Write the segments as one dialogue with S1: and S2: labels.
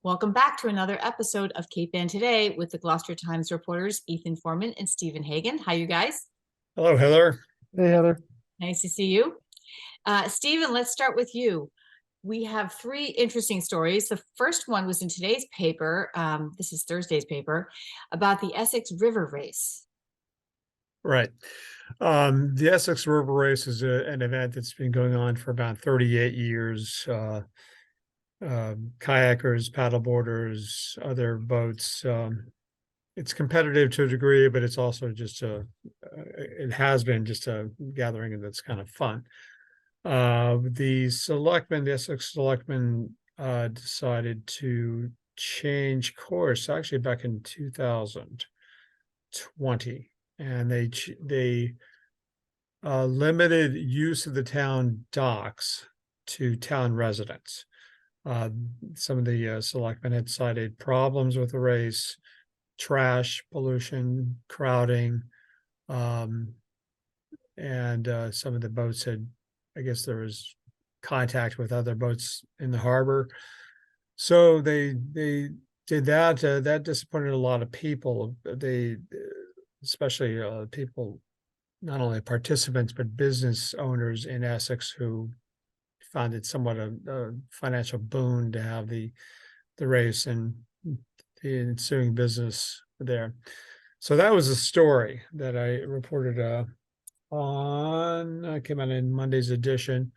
S1: Welcome back to another episode of Cape Ann Today with the Gloucester Times reporters Ethan Forman and Stephen Hagan. How you guys?
S2: Hello, Heather.
S3: Hey, Heather.
S1: Nice to see you. Stephen, let's start with you. We have three interesting stories. The first one was in today's paper. This is Thursday's paper about the Essex River Race.
S2: Right. The Essex River Race is an event that's been going on for about 38 years. Kayakers, paddleboarders, other boats. It's competitive to a degree, but it's also just it has been just a gathering that's kind of fun. The Essex selectmen, decided to change course actually back in 2020, and they limited use of the town docks to town residents. Some of the selectmen had cited problems with the race, trash, pollution, crowding, and some of the boats had, I guess there was contact with other boats in the harbor. So they did that. That disappointed a lot of people. Especially people, not only participants but business owners in Essex, who found it somewhat a financial boon to have the race and the ensuing business there. So that was a story that I reported came out in Monday's edition.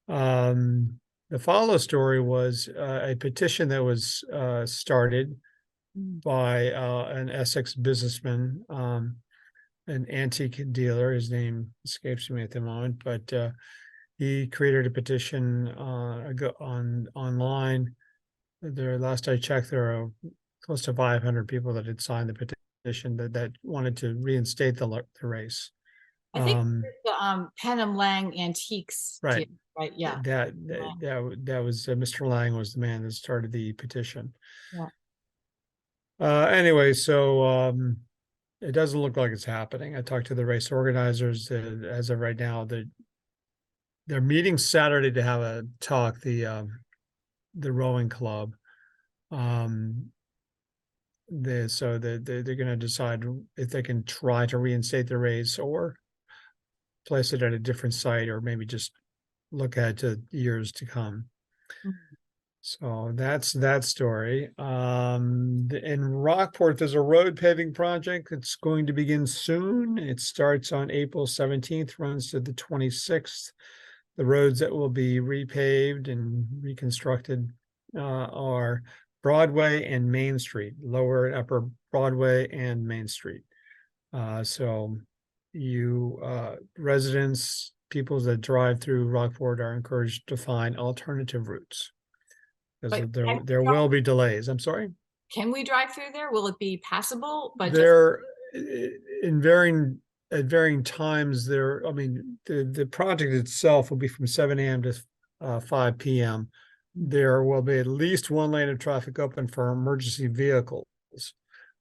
S2: The follow story was a petition that was started by an Essex businessman, an antique dealer. His name escapes me at the moment, but he created a petition online. Last I checked, there are close to 500 people that had signed the petition that wanted to reinstate the race.
S1: I think the Penham Lang Antiques.
S2: Right.
S1: Right. Yeah.
S2: That was Mr. Lang was the man that started the petition.
S1: Yeah.
S2: Anyway, so it doesn't look like it's happening. I talked to the race organizers. As of right now, they're meeting Saturday to have a talk. The rowing club. They're going to decide if they can try to reinstate the race or place it at a different site, or maybe just look ahead to years to come.
S1: Mm-hmm.
S2: So that's that story. In Rockport, there's a road paving project that's going to begin soon. It starts on April 17th, runs to the 26th. The roads that will be repaved and reconstructed are Broadway and Main Street, Lower and Upper Broadway and Main Street. So you residents, people that drive through Rockport are encouraged to find alternative routes, because there will be delays. I'm sorry?
S1: Can we drive through there? Will it be passable? But
S2: there at varying times there, I mean, the project itself will be from 7 a.m. to 5 p.m. There will be at least one lane of traffic open for emergency vehicles.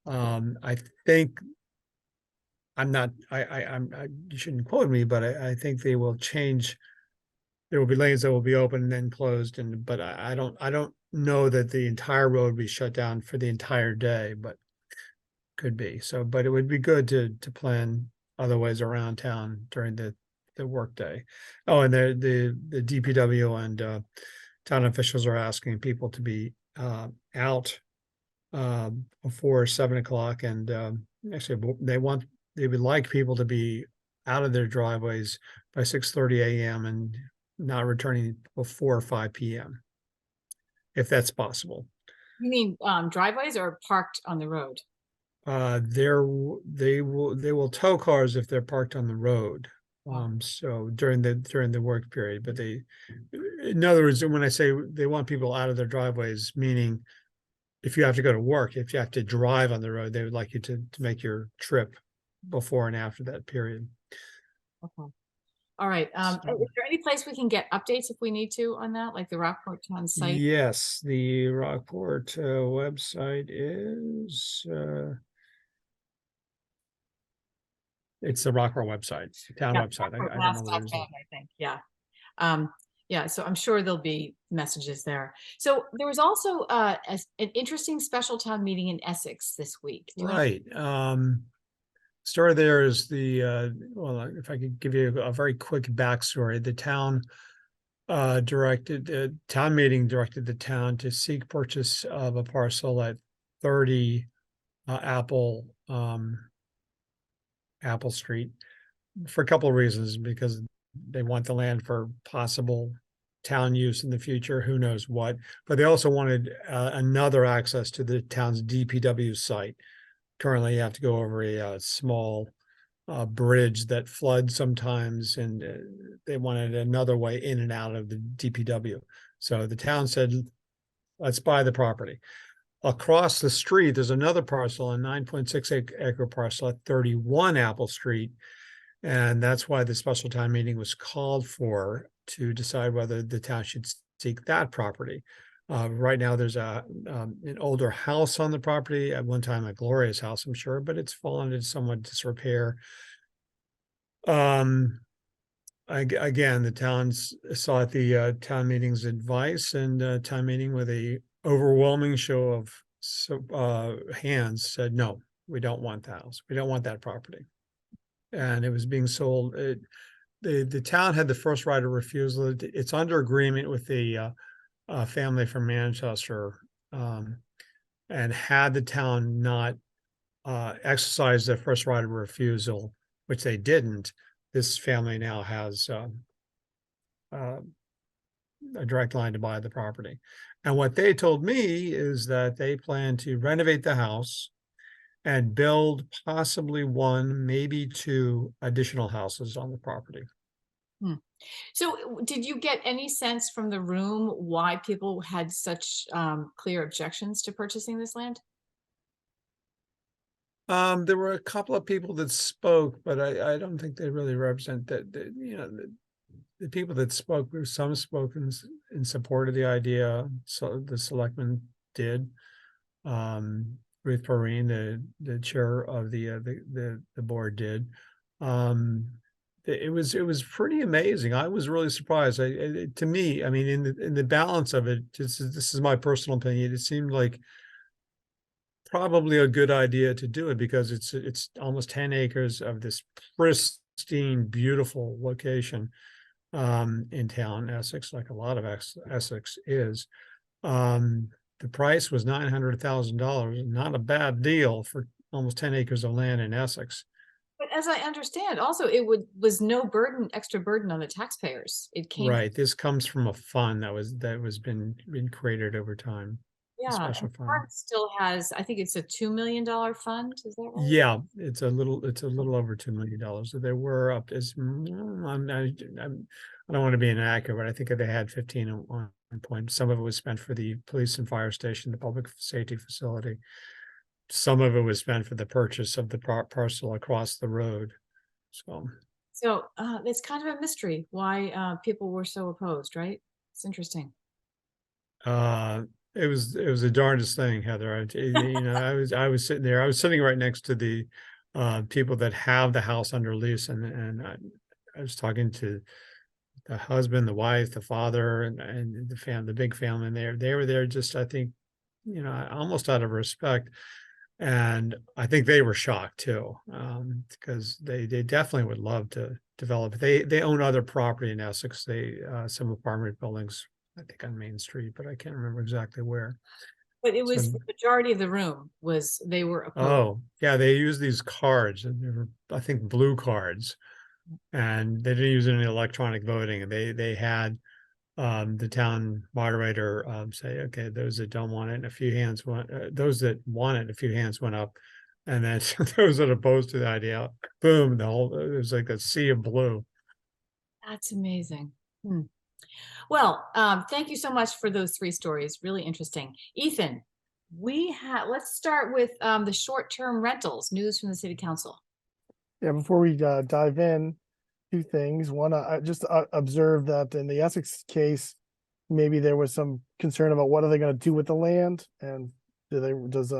S2: I think you shouldn't quote me, but I think they will change. There will be lanes that will be open and then closed, but I don't know that the entire road will be shut down for the entire day, but could be. So, but it would be good to plan other ways around town during the work day. Oh, and the DPW and town officials are asking people to be out before 7 o'clock, and actually they would like people to be out of their driveways by 6:30 a.m. and not returning before 5 p.m. if that's possible.
S1: You mean driveways or parked on the road?
S2: They will tow cars if they're parked on the road. So during the work period, but in other words, when I say they want people out of their driveways, meaning if you have to go to work, if you have to drive on the road, they would like you to make your trip before and after that period.
S1: Okay. All right. Is there any place we can get updates if we need to on that, like the Rockport Town site?
S2: Yes, the Rockport website is it's the Rockport website, town website. I don't know what it is.
S1: I think. Yeah. Yeah, so I'm sure there'll be messages there. So there was also an interesting special town meeting in Essex this week. Do you want
S2: Right. Story there is well, if I could give you a very quick backstory, the town meeting directed the town to seek purchase of a parcel at 30 Apple Street for a couple of reasons, because they want the land for possible town use in the future, who knows what, but they also wanted another access to the town's DPW site. Currently, you have to go over a small bridge that floods sometimes, and they wanted another way in and out of the DPW. So the town said, let's buy the property. Across the street, there's another parcel, a 9.6 acre parcel at 31 Apple Street. And that's why the special town meeting was called for, to decide whether the town should seek that property. Right now, there's an older house on the property, at one time a glorious house, I'm sure, but it's fallen into somewhat disrepair. Again, the towns sought the town meeting's advice, and town meeting, with a overwhelming show of hands, said, no, we don't want the house. We don't want that property. And it was being sold. The town had the first right of refusal. It's under agreement with the family from Manchester. And had the town not exercised their first right of refusal, which they didn't, this family now has a direct line to buy the property. And what they told me is that they plan to renovate the house and build possibly one, maybe two additional houses on the property.
S1: So did you get any sense from the room why people had such clear objections to purchasing this land?
S2: There were a couple of people that spoke, but I don't think they really represent that. The people that spoke, some spoke in support of the idea. So the selectmen did. Ruth Perrine, the chair of the board, did. It was pretty amazing. I was really surprised. To me, I mean, in the balance of it, this is my personal opinion, it seemed like probably a good idea to do it, because it's almost 10 acres of this pristine, beautiful location in town, Essex, like a lot of Essex is. The price was $900,000, not a bad deal for almost 10 acres of land in Essex.
S1: But as I understand, also was no extra burden on the taxpayers. It came from,
S2: Right. This comes from a fund that was been created over time, a
S1: yeah, and
S2: special
S1: the
S2: fund.
S1: park still has, I think it's a $2 million fund. Is that right?
S2: Yeah, it's a little over $2 million. So there were up as I don't want to be inaccurate, but I think they had 15 at one point. Some of it was spent for the police and fire station, the public safety facility. Some of it was spent for the purchase of the parcel across the road.
S1: So it's kind of a mystery why people were so opposed, right? It's interesting.
S2: Uh, it was the darndest thing, Heather. I was sitting there. I was sitting right next to the people that have the house under lease, and I was talking to the husband, the wife, the father, and the big family. And they were there just, I think, almost out of respect. And I think they were shocked too, because they definitely would love to develop. They own other property in Essex. Some apartment buildings, I think on Main Street, but I can't remember exactly where.
S1: But it
S2: So,
S1: was the majority of the room they were opposed.
S2: oh yeah, they use these cards, and they were, I think, blue cards, and they didn't use any electronic voting. And they had the town moderator say, okay, those that don't want it, and a few hands went, those that want it, a few hands went up. And then those that opposed to the idea, boom, it was like a sea of blue.
S1: That's amazing. Well, thank you so much for those three stories. Really interesting. Ethan, let's start with the short-term rentals, news from the city council.
S3: Yeah, before we dive in, two things. One, I just observed that in the Essex case, maybe there was some concern about what are they going to do with the land, and does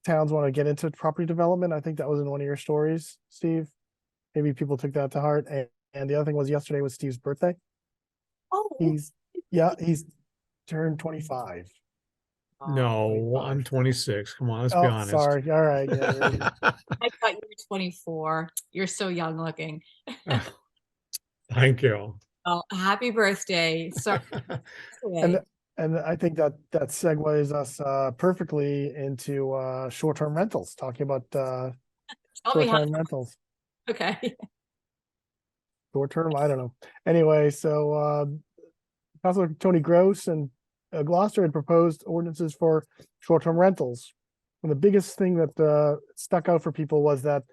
S3: towns want to get into property development? I think that was in one of your stories, Steve. Maybe people took that to heart. And the other thing was, yesterday was Steve's birthday.
S1: Oh,
S3: He's turned 25.
S2: No,
S3: 25.
S2: I'm 26. Come on, let's be
S3: Oh,
S2: honest.
S3: sorry. All right. Yeah.
S1: I thought you were 24. You're so young looking.
S2: Thank you.
S1: Oh, happy birthday. Sorry.
S3: And and I think that segues us perfectly into short-term rentals, talking about
S1: Tell me how.
S3: short-term rentals.
S1: Okay.
S3: Short-term, I don't know. Anyway, so Councilor Tony Gross and Gloucester had proposed ordinances for short-term rentals. And the biggest thing that stuck out for people was that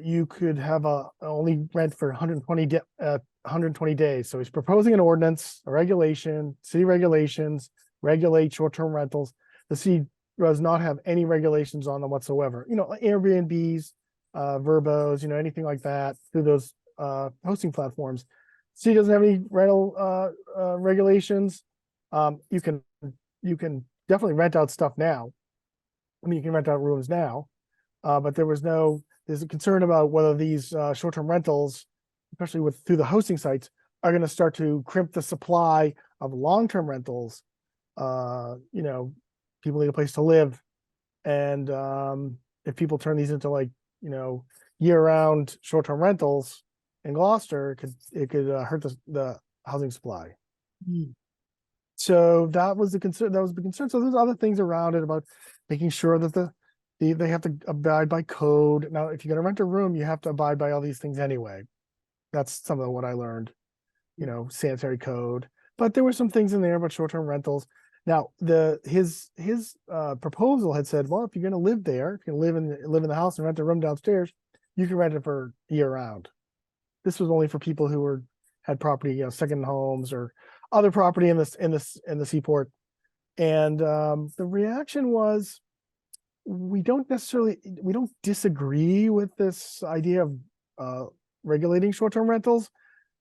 S3: you could have only rent for 120 days. So he's proposing an ordinance, a regulation, city regulations, regulate short-term rentals. The city does not have any regulations on them whatsoever. Airbnbs, Verbos, anything like that through those hosting platforms. City doesn't have any rental regulations. You can definitely rent out stuff now. I mean, you can rent out rooms now, but there's a concern about whether these short-term rentals, especially through the hosting sites, are going to start to crimp the supply of long-term rentals. People need a place to live, and if people turn these into year-round short-term rentals in Gloucester, it could hurt the housing supply. So that was the concern. So there's other things around it about making sure that they have to abide by code. Now, if you're going to rent a room, you have to abide by all these things anyway. That's some of what I learned, sanitary code. But there were some things in there about short-term rentals. Now, his proposal had said, well, if you're going to live there, if you live in the house and rent a room downstairs, you can rent it for year-round. This was only for people who had property, second homes or other property in the seaport. And the reaction was, we don't disagree with this idea of regulating short-term rentals,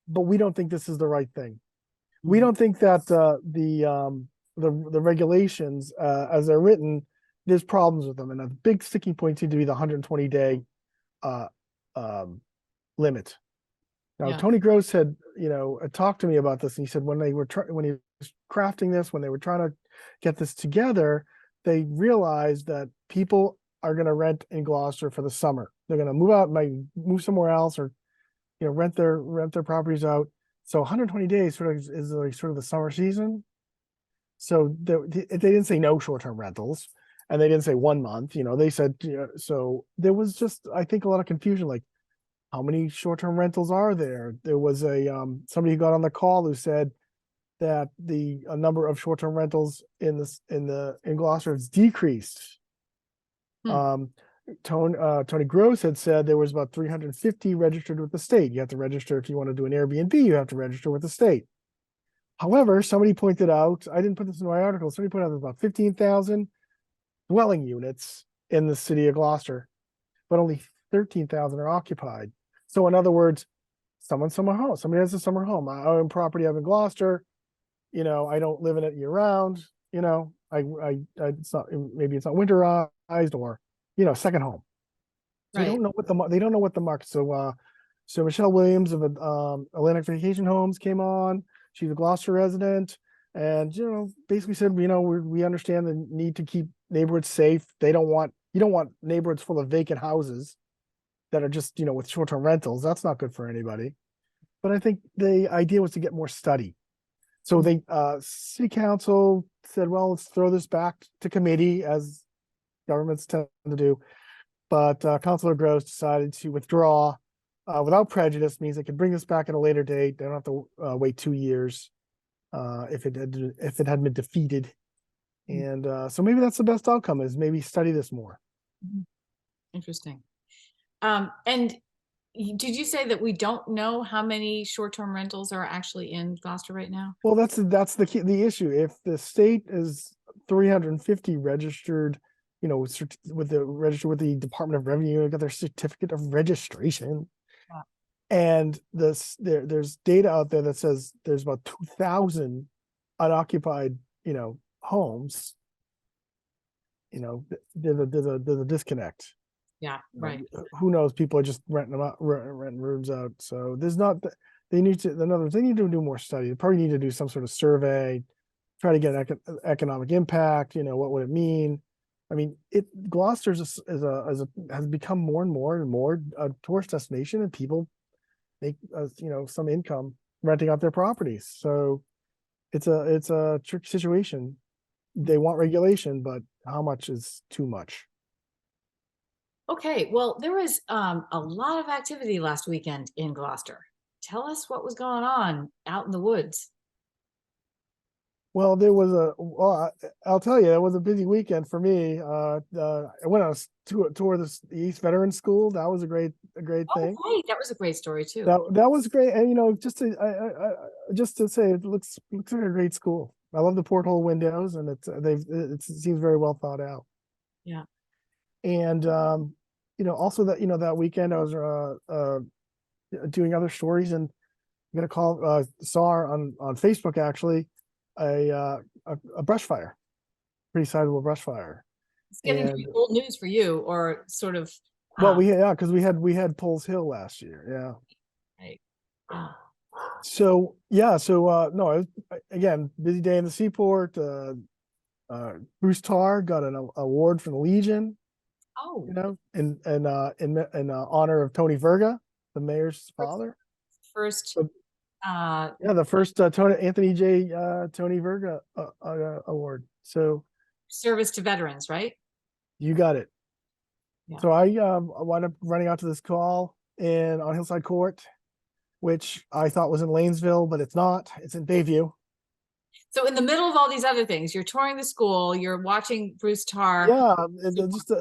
S3: but we don't think this is the right thing. We don't think that the regulations as they're written, there's problems with them, and a big sticking point seemed to be the 120-day limit. Now, Tony Gross had talked to me about this, and he said when he was crafting this, when they were trying to get this together, they realized that people are going to rent in Gloucester for the summer. They're going to move out, might move somewhere else, or rent their properties out. So 120 days is like sort of the summer season. So they didn't say no short-term rentals, and they didn't say 1 month. They said so. There was just, I think, a lot of confusion, like how many short-term rentals are there? There was somebody who got on the call who said that the number of short-term rentals in Gloucester has decreased. Tony Gross had said there was about 350 registered with the state. You have to register if you want to do an Airbnb. You have to register with the state. However, somebody pointed out, I didn't put this in my article, somebody pointed out there's about 15,000 dwelling units in the city of Gloucester, but only 13,000 are occupied. So in other words, somebody has a summer home. I own property up in Gloucester. I don't live in it year round. It's not, maybe it's not winterized or, second home. So
S1: Right.
S3: they don't know what the market. So Michelle Williams of Atlantic Vacation Homes came on. She's a Gloucester resident, and basically said, we understand the need to keep neighborhoods safe. You don't want neighborhoods full of vacant houses that are just with short-term rentals. That's not good for anybody. But I think the idea was to get more study. So they city council said, well, let's throw this back to committee, as governments tend to do. But Councilor Gross decided to withdraw without prejudice. Means they can bring this back at a later date. They don't have to wait 2 years if it hadn't been defeated. And so maybe that's the best outcome, is maybe study this more.
S1: Interesting. And did you say that we don't know how many short-term rentals are actually in Gloucester right now?
S3: Well, that's the issue. If the state is 350 registered, with the Department of Revenue, got their certificate of registration, and there's data out there that says there's about 2,000 unoccupied, homes. There's a disconnect.
S1: Yeah, right.
S3: Who knows? People are just renting rooms out. So there's not they need to, in other words, they need to do more study. They probably need to do some sort of survey, try to get economic impact, what would it mean? I mean, Gloucester has become more and more a tourist destination, and people make, some income renting out their properties. So it's a tricky situation. They want regulation, but how much is too much?
S1: Okay, well, there was a lot of activity last weekend in Gloucester. Tell us what was going on out in the woods.
S3: Well, I'll tell you, it was a busy weekend for me. I went on a tour of the East Veterans School. That was a great
S1: Oh,
S3: thing.
S1: great. That was a great story too.
S3: That was great. And just to say, it looks like a great school. I love the porthole windows, and it seems very well thought out.
S1: Yeah.
S3: And also that weekend I was doing other stories, and I'm gonna saw on Facebook actually a brush fire, pretty sizable brush fire.
S1: It's getting to
S3: And
S1: be old news for you, or sort of
S3: well, because we had Poles Hill last year, yeah.
S1: right. Yeah.
S3: So yeah, no, again, busy day in the seaport. Bruce Tarr got an award from the Legion,
S1: Oh,
S3: in honor of Tony Verga, the mayor's father.
S1: first
S3: So, yeah, the first Anthony J. Tony Verga award. So
S1: service to veterans, right?
S3: you got it.
S1: Yeah.
S3: So I wound up running out to this call on Hillside Court, which I thought was in Lanesville, but it's not. It's in Bayview.
S1: So in the middle of all these other things, you're touring the school, you're watching Bruce Tarr.
S3: Yeah,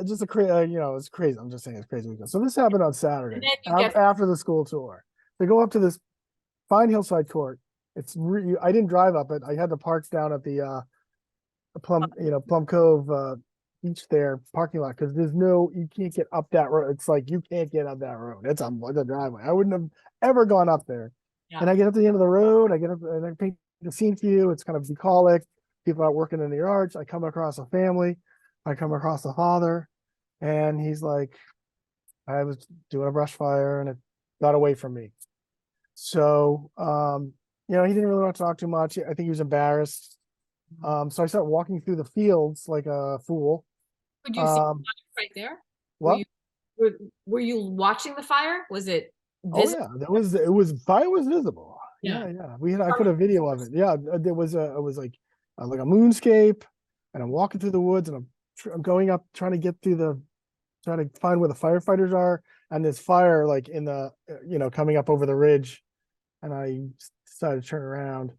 S3: just a crazy, it's crazy. I'm just saying it's crazy weekend. So this happened on Saturday
S1: And then you get
S3: after the school tour. They go up to this fine Hillside Court. I didn't drive up it. I had to park down at the Plum Cove beach there parking lot, because you can't get up that road. It's like you can't get up that road. It's the driveway. I wouldn't have ever gone up there.
S1: Yeah.
S3: And I get up to the end of the road. I get up and I paint the scene for you. It's kind of bucolic. People out working in the yards. I come across a family. I come across a father, and he's like, I was doing a brush fire and it got away from me. So, he didn't really want to talk too much. I think he was embarrassed. So I started walking through the fields like a fool.
S1: Could you see right there?
S3: What?
S1: Were you watching the fire? Was it
S3: Oh
S1: visible?
S3: yeah, fire was visible.
S1: Yeah.
S3: Yeah. I put a video of it. Yeah, it was like a moonscape, and I'm walking through the woods, and I'm going up trying to find where the firefighters are, and there's fire like in the coming up over the ridge, and I decided to turn around.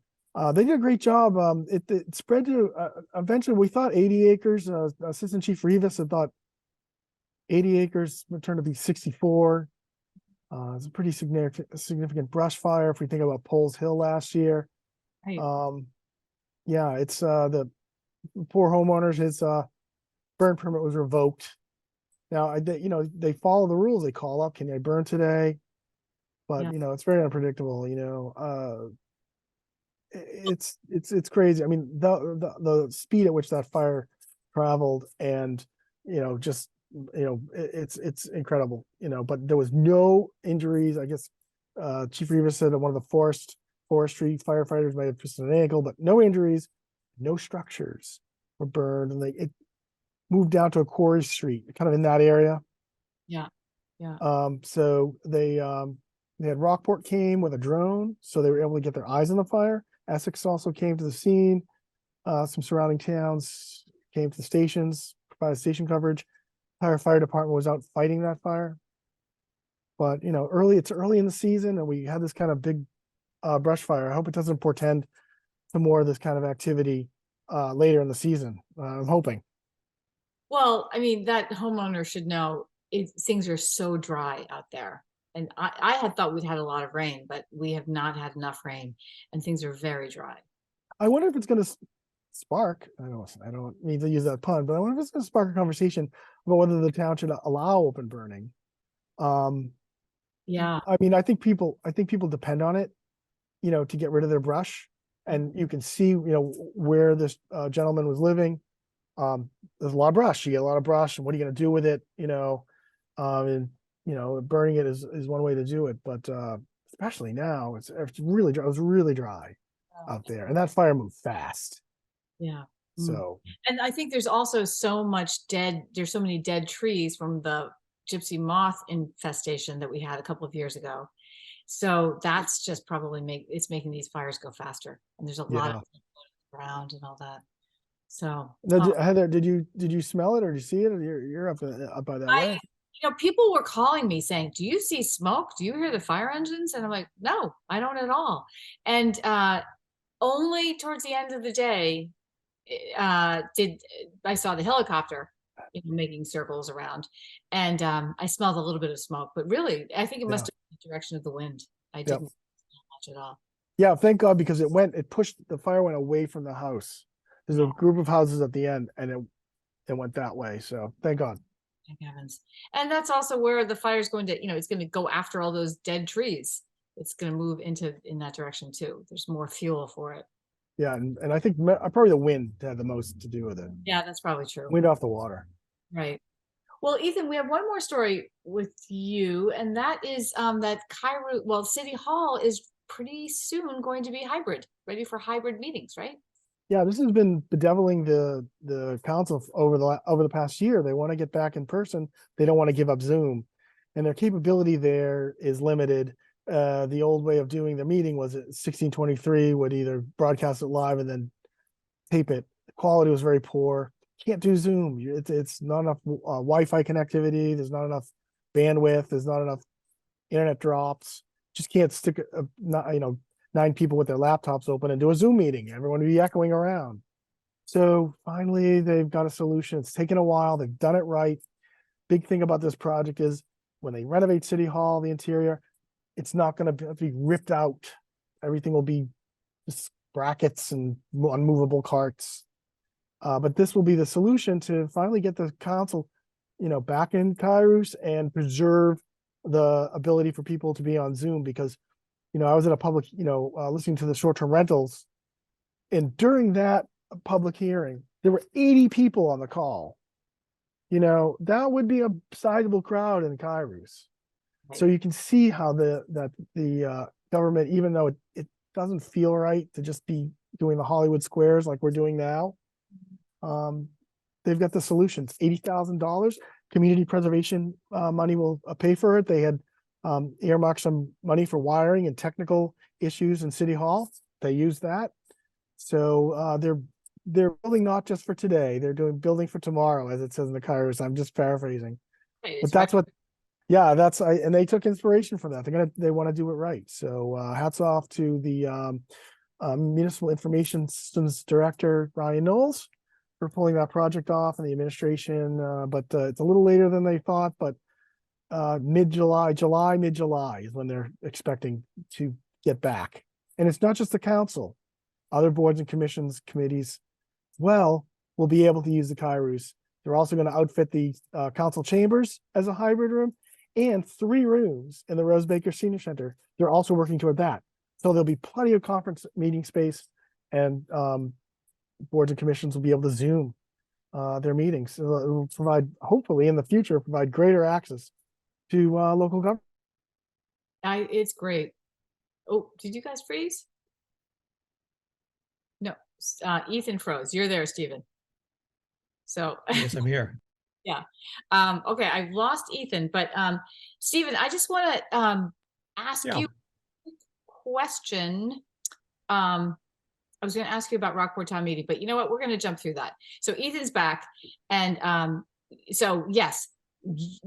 S3: They did a great job. It spread to eventually we thought 80 acres. Assistant Chief Rivas had thought 80 acres would turn to be 64. It's a pretty significant brush fire if we think about Poles Hill last year.
S1: Right.
S3: Yeah, it's the poor homeowners. His burn permit was revoked. Now, they follow the rules. They call up, can I burn today? But
S1: Yeah.
S3: it's very unpredictable. It's crazy. I mean, the speed at which that fire traveled, and it's incredible. But there was no injuries. I guess Chief Rivas said that one of the forestry firefighters might have twisted an ankle, but no injuries, no structures were burned, and it moved down to a quarry street, kind of in that area.
S1: Yeah. Yeah.
S3: So they had Rockport came with a drone, so they were able to get their eyes on the fire. Essex also came to the scene. Some surrounding towns came to the stations, provided station coverage. Entire fire department was out fighting that fire. But it's early in the season, and we had this kind of big brush fire. I hope it doesn't portend to more of this kind of activity later in the season. I'm hoping.
S1: Well, I mean, that homeowner should know things are so dry out there. And I had thought we'd had a lot of rain, but we have not had enough rain, and things are very dry.
S3: I wonder if it's going to spark. I don't need to use that pun, but I wonder if it's going to spark a conversation about whether the town should allow open burning.
S1: Yeah.
S3: I mean, I think people depend on it, to get rid of their brush, and you can see, where this gentleman was living. There's a lot of brush. You get a lot of brush, and what are you going to do with it? And burning it is one way to do it, but especially now, it's really dry. It was really dry
S1: Oh,
S3: out there, and that fire moved fast.
S1: yeah.
S3: So
S1: And I think there's also there's so many dead trees from the gypsy moth infestation that we had a couple of years ago. So that's just probably it's making these fires go faster. And there's a lot of ground and all that. So
S3: Heather, did you smell it or did you see it? Or you're up by that way.
S1: People were calling me saying, "Do you see smoke? Do you hear the fire engines?" And I'm like, "No, I don't at all." And only towards the end of the day did I saw the helicopter making circles around, and I smelled a little bit of smoke. But really, I think it must have been the direction of the wind. I didn't smell much at all.
S3: Yeah, thank God, because the fire went away from the house. There's a group of houses at the end, and it went that way. So thank God.
S1: Thank heavens. And that's also where the fire's going to, it's going to go after all those dead trees. It's going to move in that direction too. There's more fuel for it.
S3: Yeah, and I think probably the wind had the most to do with it.
S1: Yeah, that's probably true.
S3: Wind off the water.
S1: Right. Well, Ethan, we have one more story with you, and that is that City Hall is pretty soon going to be hybrid, ready for hybrid meetings, right?
S3: Yeah, this has been bedeviling the council over the past year. They want to get back in person. They don't want to give up Zoom, and their capability there is limited. The old way of doing the meeting was 1623 would either broadcast it live and then tape it. The quality was very poor. Can't do Zoom. It's not enough Wi-Fi connectivity. There's not enough bandwidth. There's not enough internet drops. Just can't stick 9 people with their laptops open and do a Zoom meeting. Everyone would be echoing around. So finally, they've got a solution. It's taken a while. They've done it right. Big thing about this project is when they renovate City Hall, the interior, it's not going to be ripped out. Everything will be just brackets and unmovable carts. But this will be the solution to finally get the council, back in Kairos and preserve the ability for people to be on Zoom, because I was at a public, listening to the short-term rentals, and during that public hearing, there were 80 people on the call. That would be a sizable crowd in Kairos. So you can see how the government, even though it doesn't feel right to just be doing the Hollywood squares like we're doing now, they've got the solutions. $80,000 community preservation money will pay for it. They had earmarked some money for wiring and technical issues in City Hall. They use that. So they're building not just for today, they're building for tomorrow, as it says in the Kairos. I'm just paraphrasing. But that's what, and they took inspiration from that. They want to do it right. So hats off to the Municipal Information Systems Director, Ryan Knowles, for pulling that project off, and the administration. But it's a little later than they thought, but mid-July is when they're expecting to get back. And it's not just the council. Other boards and commissions, committees, will be able to use the Kairos. They're also going to outfit the council chambers as a hybrid room, and 3 rooms in the Rose Baker Senior Center. They're also working toward that. So there'll be plenty of conference meeting space, and boards and commissions will be able to Zoom their meetings. So it will provide, hopefully in the future, provide greater access to local government.
S1: It's great. Oh, did you guys freeze? No, Ethan froze. You're there, Stephen. So
S2: Yes, I'm here.
S1: Yeah. Okay, I've lost Ethan, but Stephen, I just want to ask you a question. I was going to ask you about Rockport Town Meeting, but you know what? We're going to jump through that. So Ethan's back, and so yes,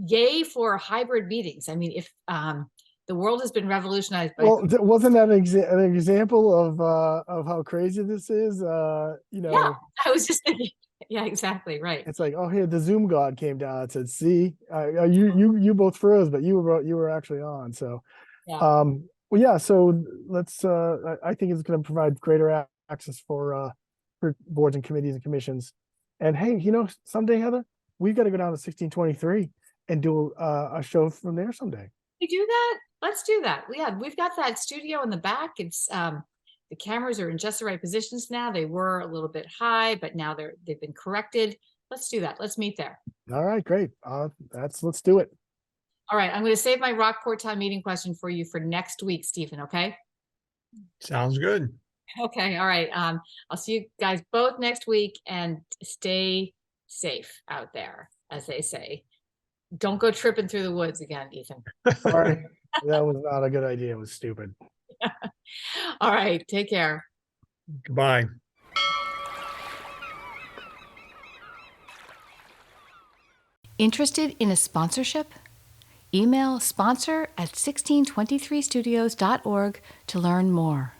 S1: yay for hybrid meetings. I mean, if the world has been revolutionized by
S3: wasn't that an example of how crazy this is?
S1: Yeah, I was just thinking. Yeah, exactly. Right.
S3: It's like, oh, here the Zoom god came down and said, "See, you both froze, but you were actually on." So, so let's. I think it's going to provide greater access for boards and committees and commissions. And hey, someday, Heather, we've got to go down to 1623 and do a show from there someday.
S1: We do that. Let's do that. Yeah, we've got that studio in the back. It's the cameras are in just the right positions now. They were a little bit high, but now they've been corrected. Let's do that. Let's meet there.
S3: All right, great. Let's do it.
S1: All right, I'm going to save my Rockport town meeting question for you for next week, Stephen, okay?
S2: Sounds good.
S1: Okay, all right. I'll see you guys both next week and stay safe out there, as they say. Don't go tripping through the woods again, Ethan.
S3: Sorry, that was not a good idea. It was stupid.
S1: All right, take care.
S2: Goodbye.
S1: Interested in a sponsorship? Email sponsor@1623studios.org to learn more.